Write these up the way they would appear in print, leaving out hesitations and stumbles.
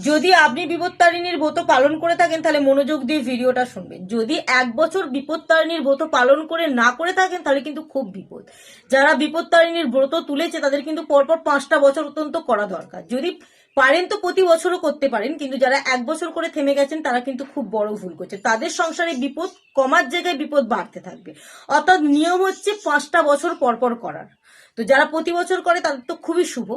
যদি আপনি বিপত্তারিণীর ব্রত পালন করে থাকেন তাহলে মনোযোগ দিয়ে ভিডিওটা শুনবেন। যদি 1 বছর বিপত্তারিণীর ব্রত পালন করে না করে থাকেন তাহলে কিন্তু খুব বিপদ। যারা বিপত্তারিণীর ব্রত তুলেছে তাদের কিন্তু পরপর 5টা বছর অত্যন্ত করা দরকার। যদি পারেন তো প্রতি বছরও করতে পারেন, কিন্তু যারা 1 বছর করে থেমে গেছেন তারা কিন্তু খুব বড় ভুল করছে। তাদের সংসারে বিপদ কমার জায়গায় বিপদ বাড়তে থাকবে। অর্থাৎ নিয়ম হচ্ছে 5টা বছর পরপর করার। তো যারা প্রতি বছর করে তাদের তো খুবই শুভ।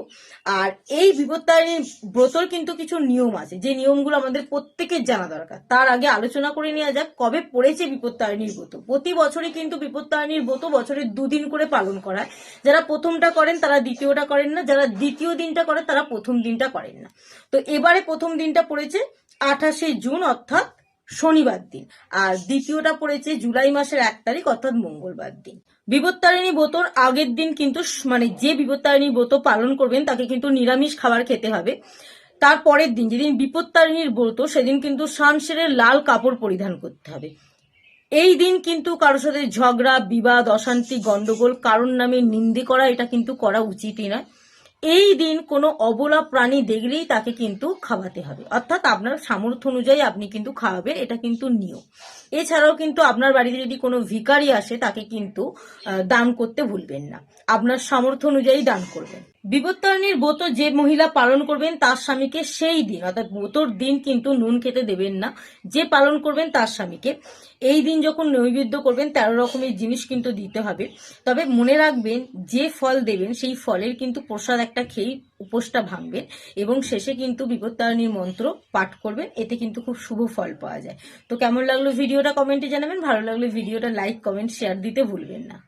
আর এই বিপত্তারিণী ব্রতর কিন্তু কিছু নিয়ম আছে, যে নিয়মগুলো আমাদের প্রত্যেকের জানা দরকার। তার আগে আলোচনা করে নেওয়া যাক কবে পড়েছে বিপত্তারিণীর ব্রত। প্রতি বছরই কিন্তু বিপত্তারিণীর ব্রত বছরে 2 দিন করে পালন করা হয়। যারা প্রথমটা করেন তারা দ্বিতীয়টা করেন না, যারা দ্বিতীয় দিনটা করেন তারা প্রথম দিনটা করেন না। তো এবারে প্রথম দিনটা পড়েছে 28শে জুন অর্থাৎ শনিবার দিন, আর দ্বিতীয়টা পড়েছে জুলাই মাসের 1 তারিখ অর্থাৎ মঙ্গলবার দিন। বিপত্তারিণী ব্রতর আগের দিন কিন্তু যে বিপত্তারিণী ব্রত পালন করবেন তাকে কিন্তু নিরামিষ খাবার খেতে হবে। তার পরের দিন যেদিন বিপত্তারিণীর ব্রত সেদিন কিন্তু শামশেরের লাল কাপড় পরিধান করতে হবে। এই দিন কিন্তু কারোর সাথে ঝগড়া, বিবাদ, অশান্তি, গন্ডগোল, কারোর নামে নিন্দে করা এটা কিন্তু করা উচিতই নয়। এই দিন কোনো অবলা প্রাণী দেখলেই তাকে কিন্তু খাওয়াতে হবে, অর্থাৎ আপনার সামর্থ্য অনুযায়ী আপনি কিন্তু খাওয়াবেন, এটা কিন্তু নিয়ম। এছাড়াও কিন্তু আপনার বাড়িতে যদি কোনো ভিখারি আসে তাকে কিন্তু দান করতে ভুলবেন না, আপনার সামর্থ্য অনুযায়ী দান করবেন। বিপত্তারিণীর ব্রত যে মহিলা পালন করবেন তার স্বামীকে সেই দিন অর্থাৎ ব্রতর দিন কিন্তু নুন খেতে দেবেন না, যে পালন করবেন তার স্বামীকে। এই দিন যখন নৈবেদ্য করবেন 13 রকমের জিনিস কিন্তু দিতে হবে। তবে মনে রাখবেন যে ফল দেবেন সেই ফলের কিন্তু প্রসাদ একটা খেয়ে উপোসটা ভাঙবেন এবং শেষে কিন্তু বিপত্তারিণীর মন্ত্র পাঠ করবেন, এতে কিন্তু খুব শুভ ফল পাওয়া যায়। তো কেমন লাগলো ভিডিওটা কমেন্টে জানাবেন, ভালো লাগলে ভিডিওটা লাইক, কমেন্ট, শেয়ার দিতে ভুলবেন না।